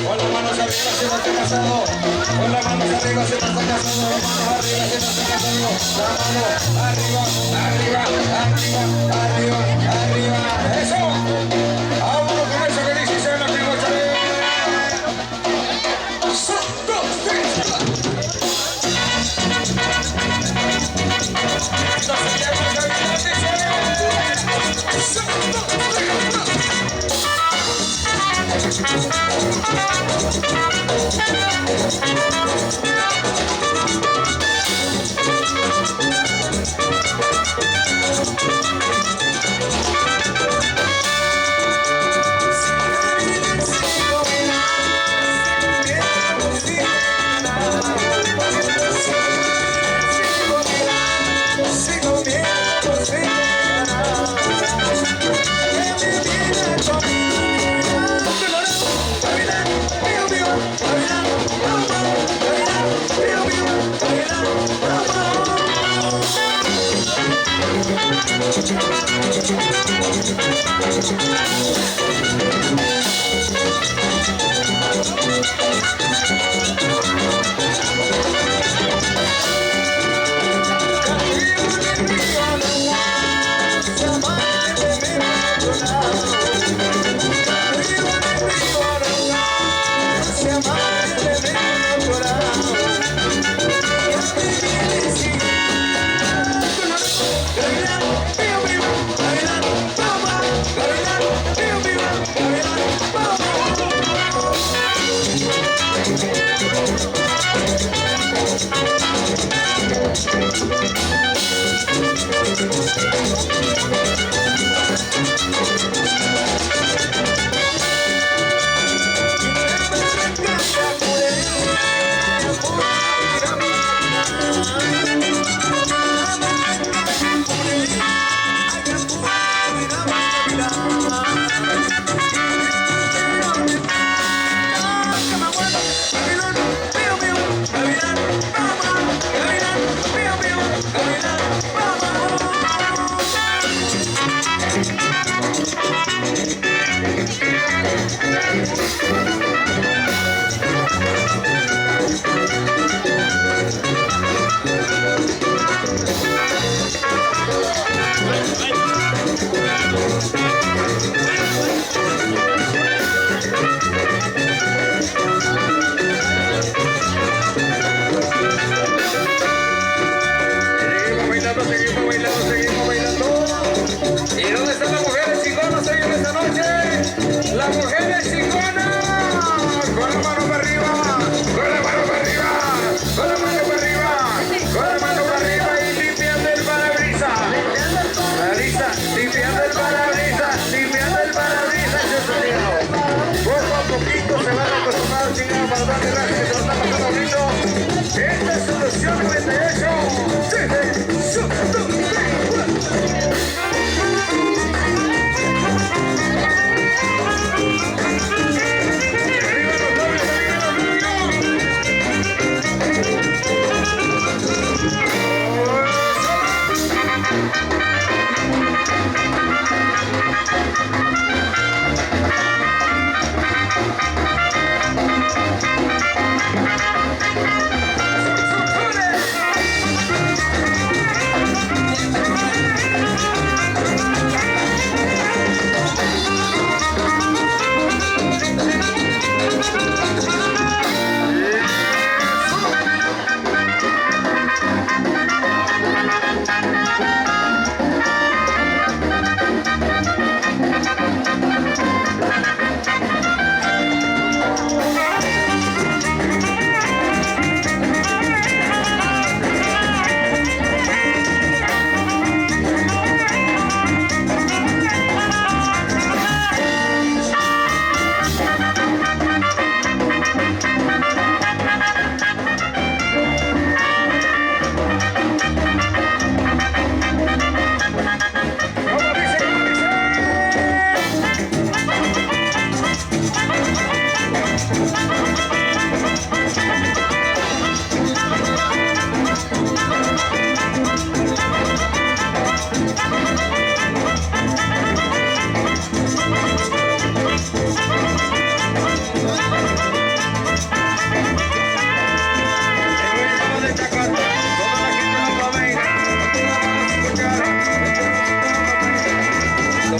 Con las manos arriba se nos está casando, las manos arriba se nos está casando, la mano arriba, arriba, arriba, arriba, arriba, eso. Vámonos con eso que dice, se nos quedó chavales. 1, 2, 3, 4. Entonces ya no se viene, dice. 1, 2, 3, 1.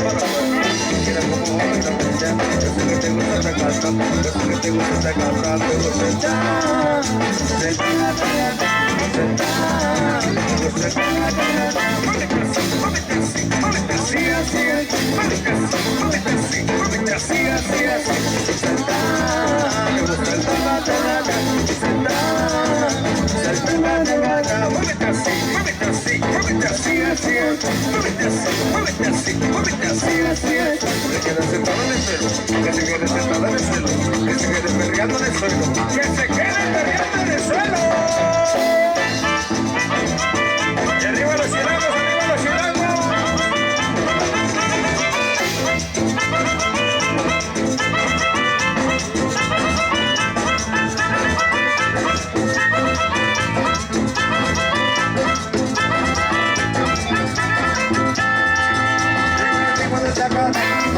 para afuera. Mira cómo joven esta fecha. Yo sé que te gusta esta casa, yo sé que te gusta esta casa. Te gusta sentar, sentar, sentar, te gusta sentar. Muévete así, así, muévete así, muévete así, así, así. Sentar, te gusta sentar, sentar, sentar, muévete así, muévete así, muévete así, así, muévete así, muévete así, muévete así, así. Que se quede sentado en el suelo, que se quede sentado en el suelo, que se quede perreando en el suelo, que se quede perreando en el suelo. Y arriba los chilangos, arriba los chilangos.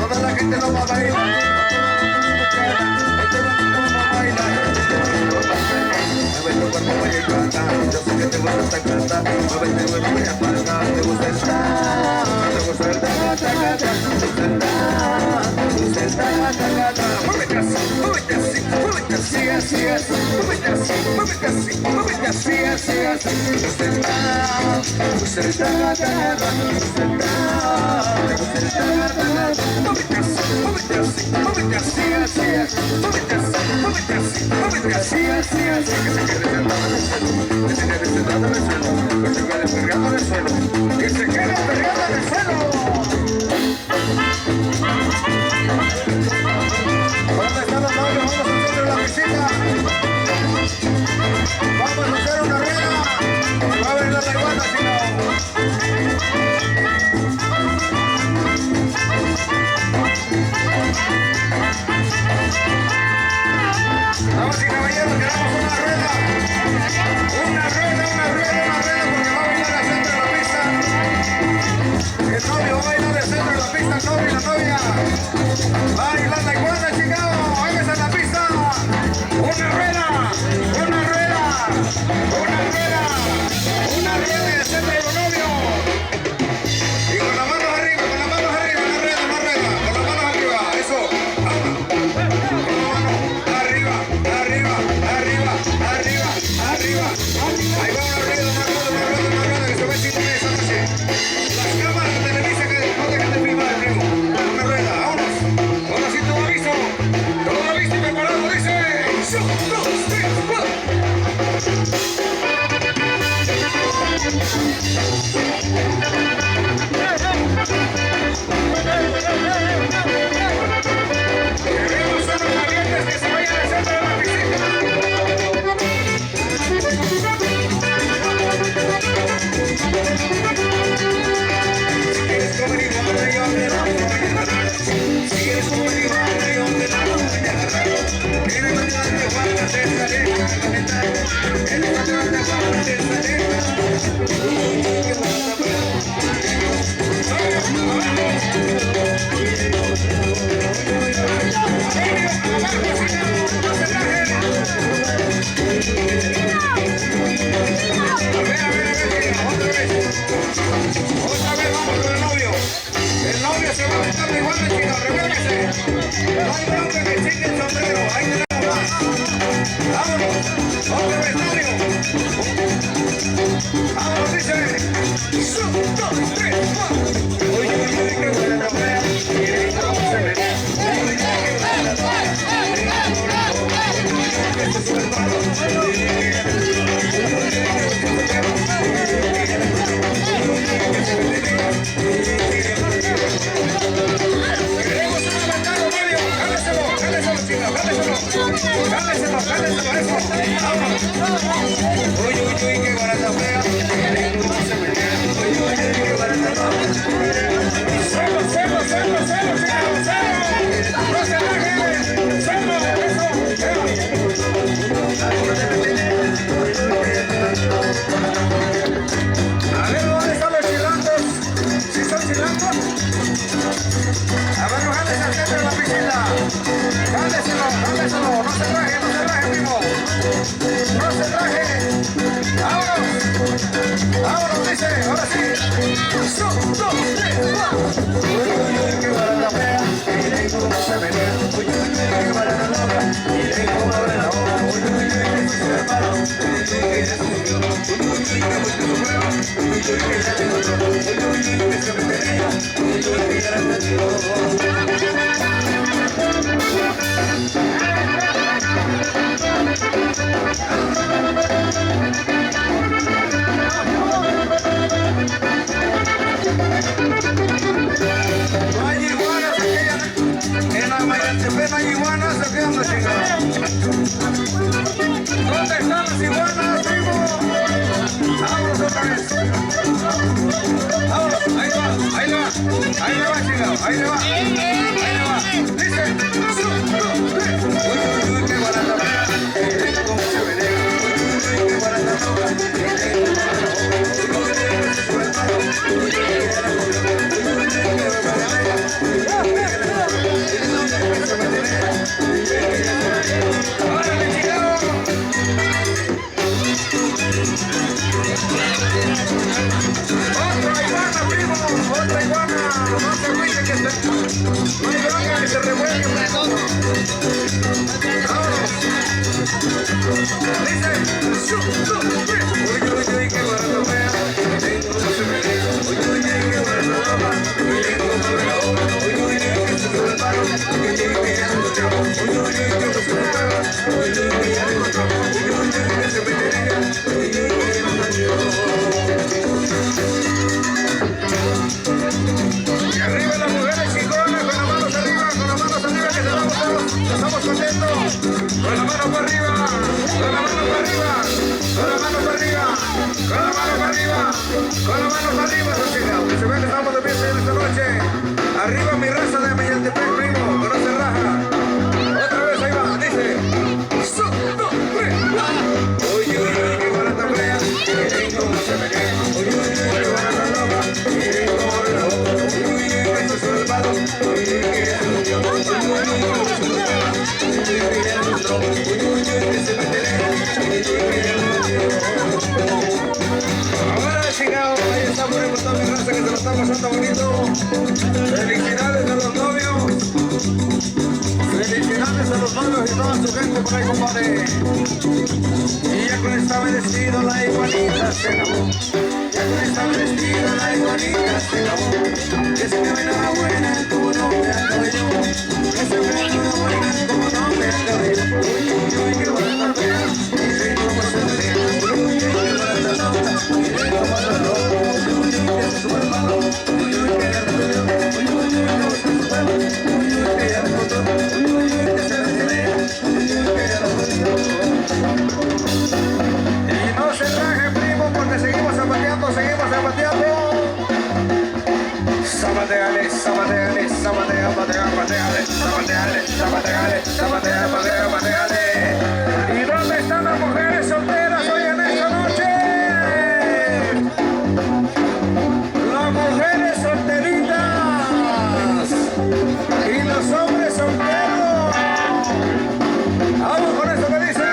Toda la gente lo va a bailar. Mueve tu cuerpo, voy a cantar. Yo sé que te gusta esta casa. Mueve tu cuerpo, voy a pagar. Te gusta estar, te gusta estar, muévete así, muévete así, muévete así, así, así, muévete así, muévete así, muévete así, así, así. Muévete así, así, así, muévete así, muévete así, muévete así, así, así, que se quede sentado en el suelo, que se quede sentado en el suelo, que se quede perreando en el suelo, que se quede perreando en el suelo. ¿Dónde están los novios? Vamos a hacer la visita. Vamos a hacer una rueda. Va a venir la marihuana, si no. Damas y caballeros, queremos una rueda. Una rueda, una rueda, una rueda, porque va a bailar al centro de la pista. El novio va a bailar al centro de la pista, el novio y la novia. Va a bailar la iguana, Chicago. Hágase en la pista. Una rueda, una rueda, una rueda, una rueda en el centro de los novios. Y con las manos arriba, con las manos arriba, una rueda, una rueda, con las manos arriba, eso. Arriba, arriba, arriba, arriba, arriba. Ahí va una rueda, una rueda, una rueda, una rueda, que se va encima de esa noche. Las cámaras de Televisa que no dejan de filmar, primo. Una rueda, vámonos. Ahora sí todo listo. Todo listo y preparado, dice. 1, 2, 3, 4. Queremos unos valientes que se vayan al centro de la piscina. Si quieres comer igual, yo te la voy a agarrar. Si quieres comer igual, yo te la voy a agarrar. En el mañana de Juana te sale a calentar. En el mañana de Juana te sale a Otra vez vamos con el novio. El novio se va a meter de igual de chino, revuélvese. No hay bronca que chingue el sombrero. Ahí tenemos más. Vámonos. Otra vez novio. Vámonos, dice. 1, 2, 3, 4. Oye, qué buena la fea. Oye, cómo se ve. Oye, qué buena la fea. Este es un hermano. Queremos un levantado, novio. Jáleselo, jáleselo, chino, jáleselo. Jáleselo, jáleselo, eso. Vámonos. Uy, uy, uy, qué barata fea. Uy, uy, uy, qué barata fea. Celo, celo, celo, celo, celo, celo. No se baje. Celo, eso, celo. A ver, ¿dónde están los chilangos? ¿Sí son chilangos? A ver, no jales al centro de la piscina. Jáleselo, jáleselo. No se raje, primo. No se raje. Vámonos. Vámonos, dice. Ahora sí. 1, 2, 3, 4. menea, uy, uy, uy, que para la loca, y le abre la boca, uy, uy, uy, que eso se para, uy, uy, que ya se subió, uy, uy, que mucho su prueba, uy, uy, que ya te encontró, uy, uy, que se metería, uy, uy, que ya la entendió. No hay iguanas en la Mayantepec, no hay iguanas, ¿o qué onda, chingada? ¿Dónde están las iguanas, primo? Vámonos otra vez. Vámonos, ahí va, ahí va, ahí le va, chingado, ahí le va, ahí le va. Dice, uy, uy, uy, qué barata, cómo se menea, uy, uy, uy, qué barata, otra iguana, primo, otra iguana, no se agüite que no hay bronca que se revuelve, vámonos. Dice, uy, uy, uy, qué barato fea, cómo se menea, uy, uy, uy, qué barato ropa, uy, cómo abre la boca, uy, uy, que se sube el palo, uy, uy, que ya no te amo, uy, uy, que se mueva, uy, que ya le encontró, uy, que se metería, uy, que no dañó. Y arriba las mujeres chingonas, con las manos arriba, que estamos contentos. Con la mano para arriba, con la mano para arriba, con la mano para arriba, con la mano para arriba, con la mano para arriba, que se ve que estamos de fiesta en esta noche. Arriba mi raza de Mayantepec, primo, que no se raja. Otra vez ahí va, dice. Uy, uy, uy, qué barata fea, miren cómo se menea, uy, uy, uy, qué barata loca, miren cómo abre la boca, uy, uy, que se sube el palo, uy, que ya se murió, uy, que se sube el palo, uy, que ya no entró, uy, que se metería, uy, que ya no entró. Ahora, chingado, ahí está por ahí toda mi raza que se lo está pasando bonito. Felicidades a los novios. Felicidades a los novios y toda su gente por ahí, compadre. Y ya con esta vestido la iguanita se acabó. Ya con esta vestido la iguanita se acabó. Que se me ven enhorabuena como no me acabé yo. Que se me ven enhorabuena como no me acabé yo. Uy, uy, uy, qué barata fea. Miren cómo se menea. Uy, uy, qué barata loca. Miren cómo se loca. Uy, uy, que se sube el malo. Uy, uy, que ya no me dio. Uy, uy, que se sube el malo. Uy, uy, que ya no me dio. Uy, uy, que se menea. Uy, uy, que ya no me dio. Y no se raje, primo, porque seguimos zapateando, seguimos zapateando. Zapateale, zapateale, zapatea, patea, pateale, zapateale, zapateale, zapatea, patea, pateale. ¿Y dónde están las mujeres solteras hoy en esta noche? Las mujeres solteritas y los hombres solteros. Vamos con esto que dice.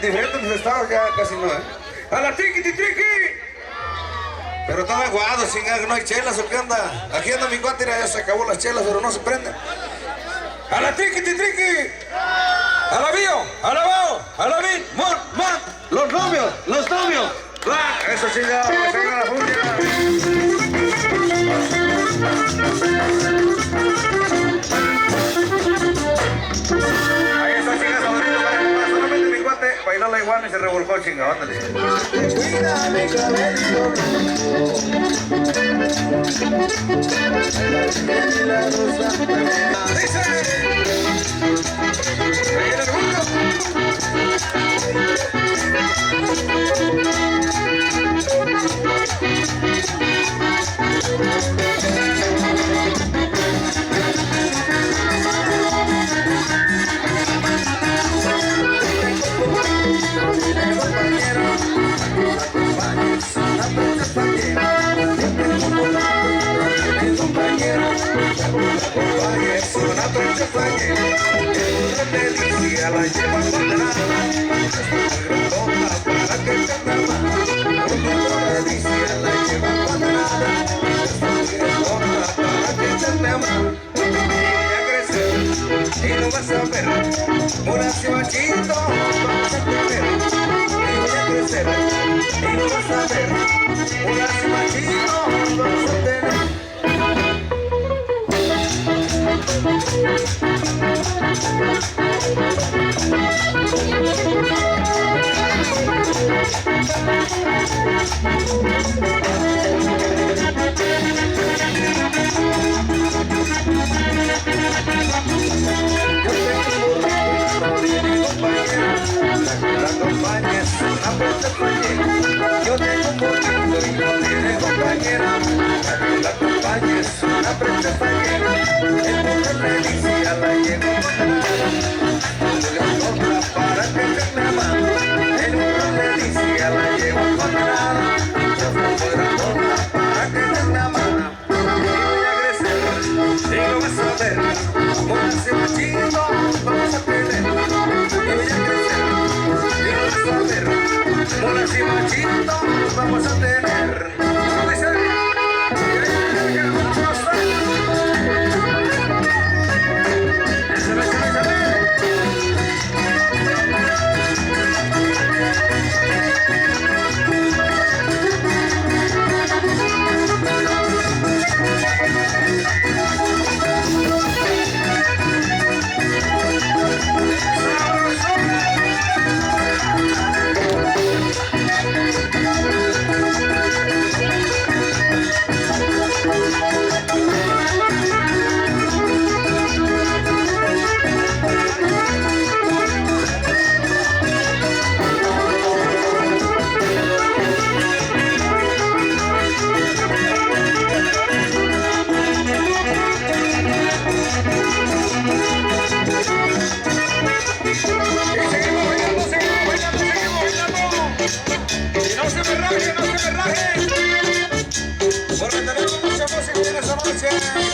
diferentes estados ya casi no, ¿eh? ¡A la triqui, triqui! Pero están aguados, chingada, no hay chelas, ¿o qué anda? Aquí anda mi cuate, ya se acabó las chelas, pero no se prende. ¡A la triqui, triqui! ¡A la bio! ¡A la bao! ¡A la bit! ¡Mon! ¡Los novios! ¡Los novios! ¡Va! ¡Eso chingada! ¡Que se venga la furia! Ahí está chingada, solamente mi cuate bailó la iguana y se revolcó chingada, ándale. Cuida mi cabello dice ahí en el la lleva condenada, para que te ama. La delicia la lleva condenada, para que te ama. Voy a crecer y no vas a ver, una machito vas a tener. Voy a crecer y no vas a ver, una machito vas a tener. Yo tengo un poquito y no tiene compañera, la acompañes, una princesa llena, el mujer delicia la llevo condenada, le para que te ama, el mujer delicia la llevo condenada, yo fuera toda para que te ama, y voy a crecer, y lo vas a ver, con ese machito vamos a tener, y voy a crecer, y lo vas a ver. Monas y machitos vamos a tener.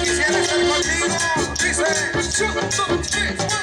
Quisiera estar contigo, dice, 1, 2, 3, 1.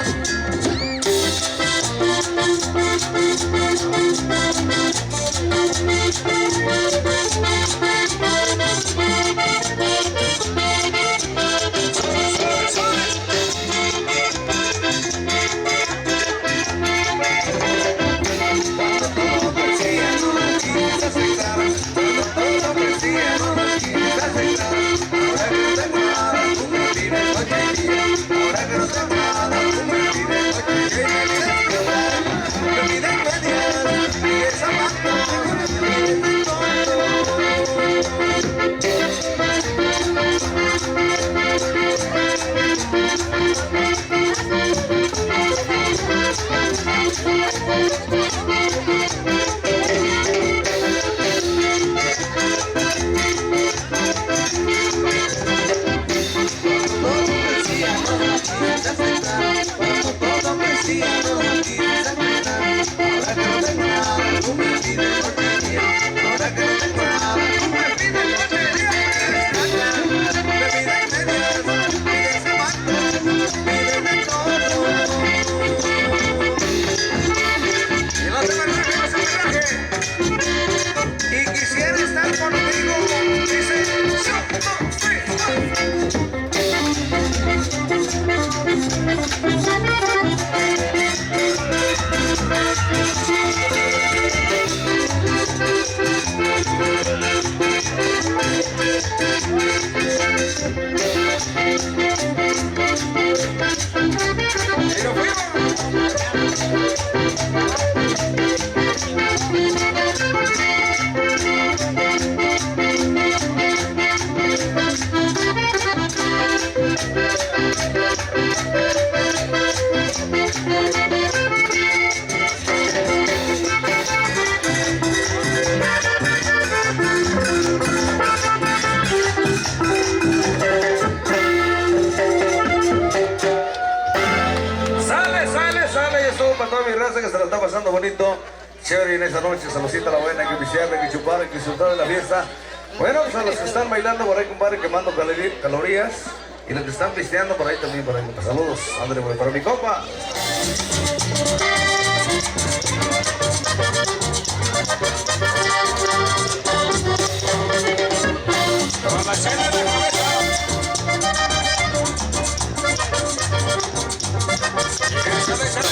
mi raza, que se la está pasando bonito. Chévere en esa noche, saludcita a la buena, hay que pisear, hay que chupar, hay que disfrutar de la fiesta. Bueno, pues a los que están bailando por ahí, compadre, quemando calorías. Y los que están pisteando por ahí también, por ahí. Saludos, André, para mi compa. Con la chela en la cabeza. Échale, échale.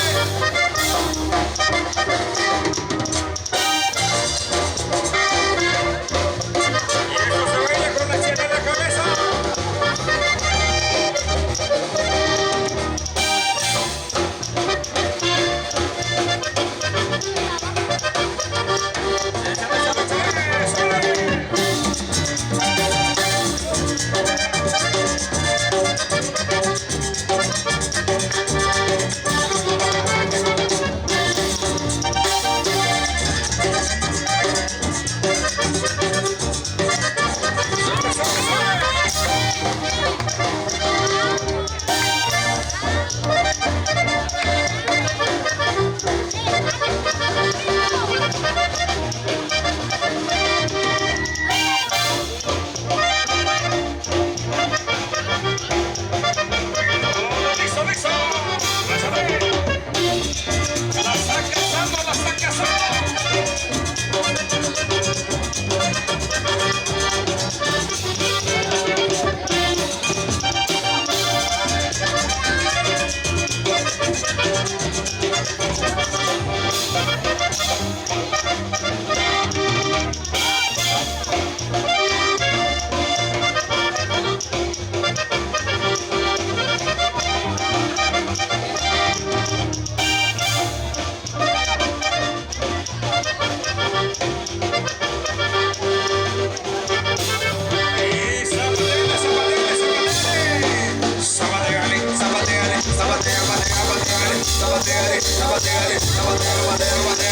Zapateale, zapateale, zapateale, zapateale, zapateale, zapateale, zapateale,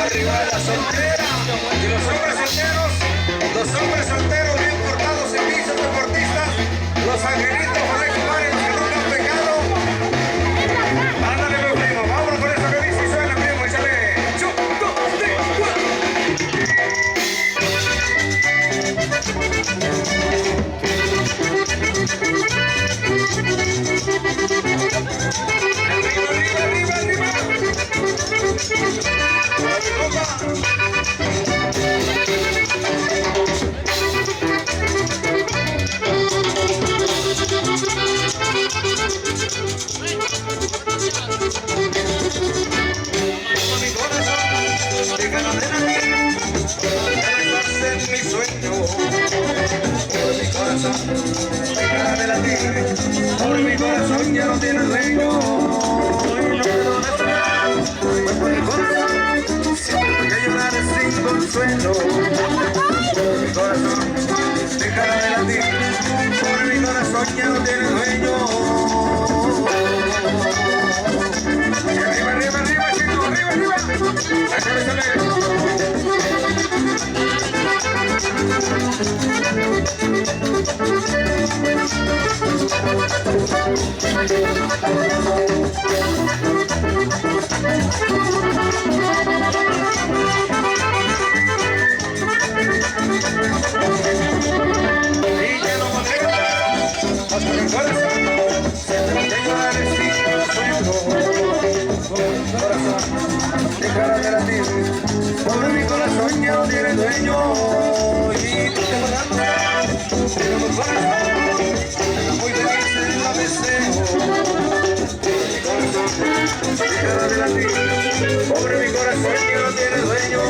Arriba la soltera. Y los hombres solteros bien portados en pisos deportistas, los angelitos colectuales que nunca han pecado. Ándale, mi primo, vámonos con eso que dice y suena, primo, échale. 1, 2, 3, 4. Arriba, arriba, arriba, arriba. Por mi corazón ya no tiene dueño. Por mi corazón siempre que llorar sin consuelo. Por mi corazón dejará de latir. Por mi corazón ya no tiene dueño. Y arriba, arriba, arriba, chicos, arriba, arriba. Sácale, sácale. Por mi corazón ya no tiene dueño. Y tú te vas pero mi corazón muy feliz en la deseo. Por mi corazón dejará de latir. Por mi corazón ya no tiene dueño.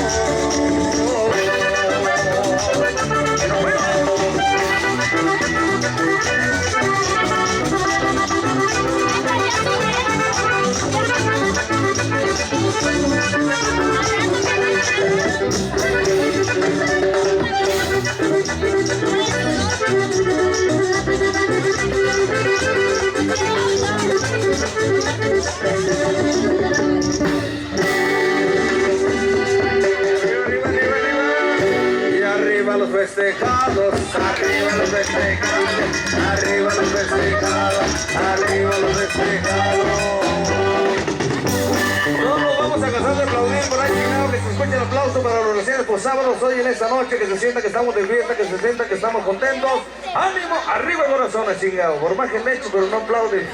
Los festejados, arriba los festejados, arriba los festejados, arriba los festejados. No nos vamos a cansar de aplaudir por ahí, chingado, que se escuche el aplauso para los recién por sábados hoy en esta noche, que se sienta que estamos de fiesta, que se sienta que estamos contentos. ¡Ánimo! ¡Arriba corazones, chingado! Por más que me echo, pero no aplauden.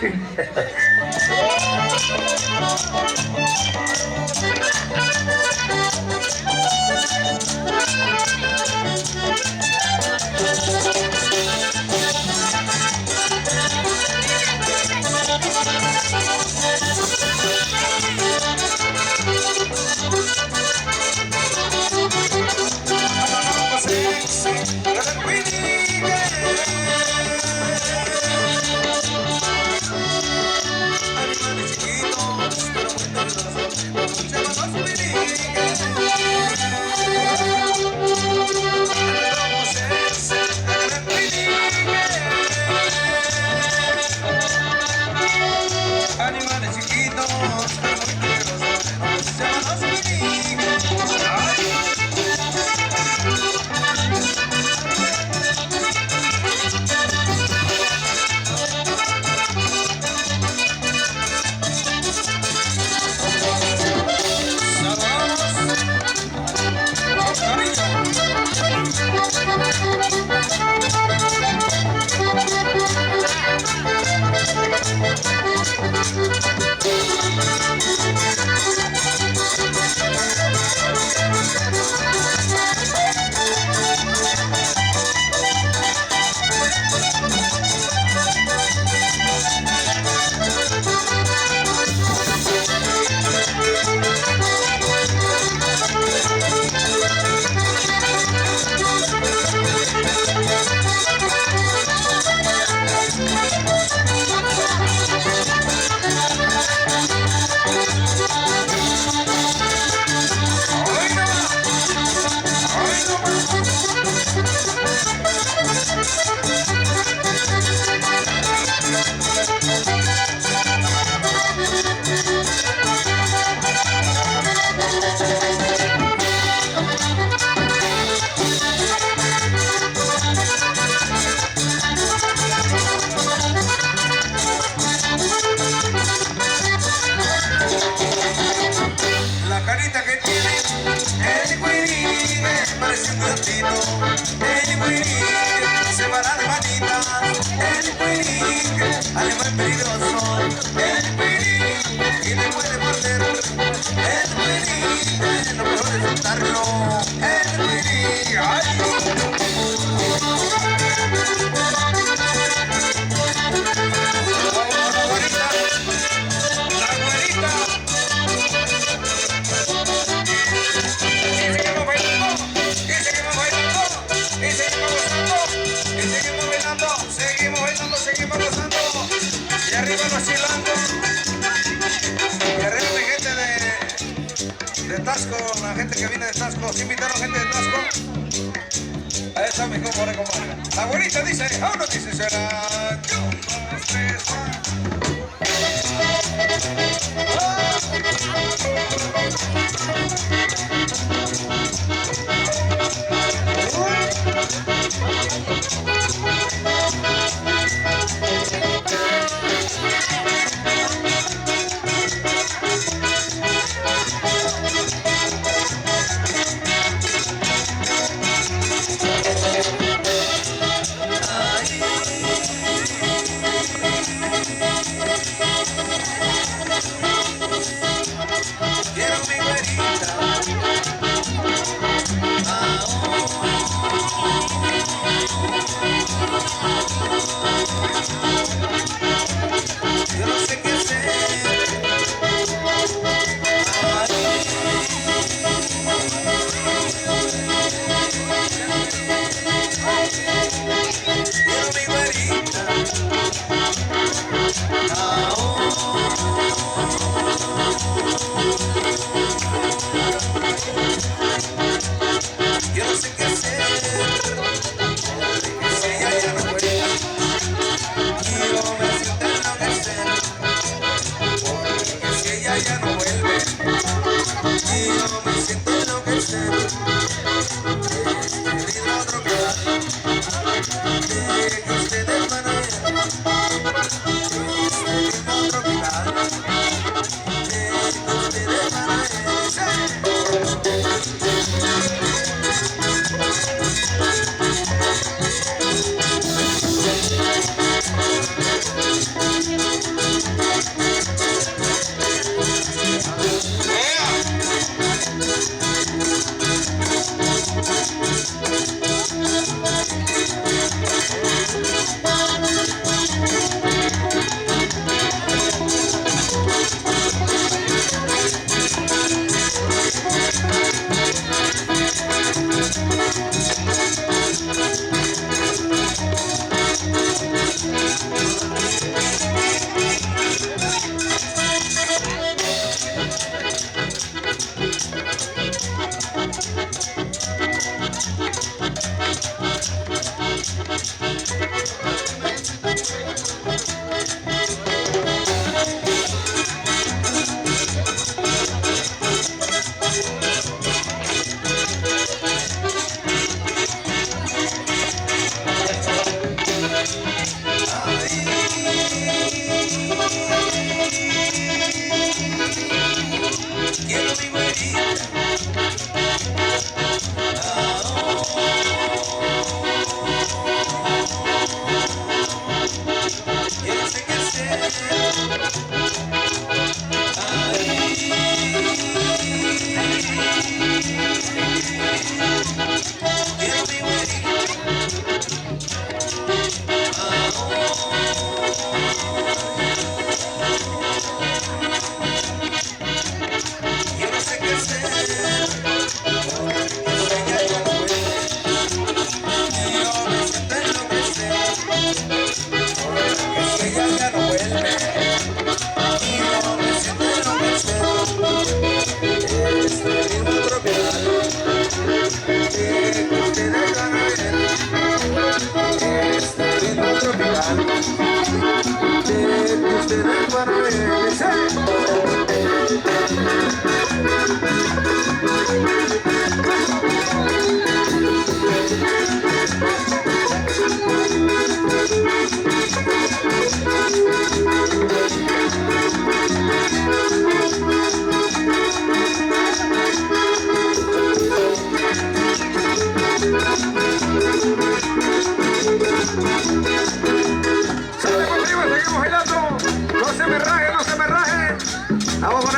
arriba los chilangos. Y arriba mi gente de Tasco, la gente que viene de Tasco. ¿Sí invitaron gente de Tasco? Ahí está mi compadre, compadre. La abuelita dice, ahora dice, será 1, 2, 3,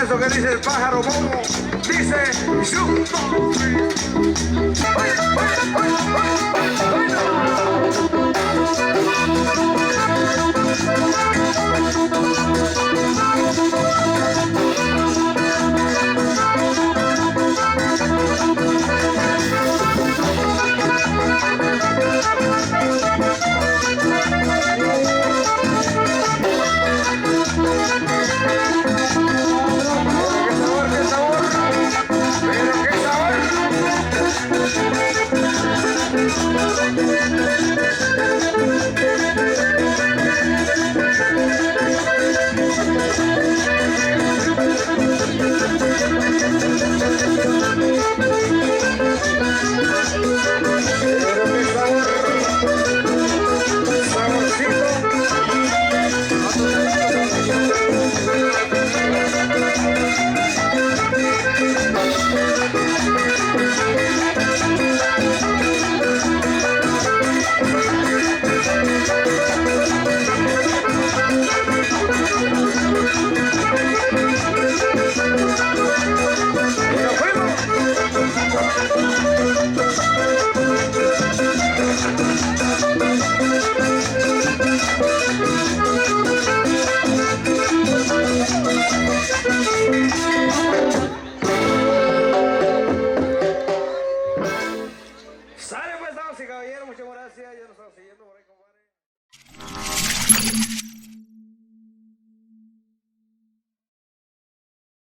Eso que dice el pájaro bobo, dice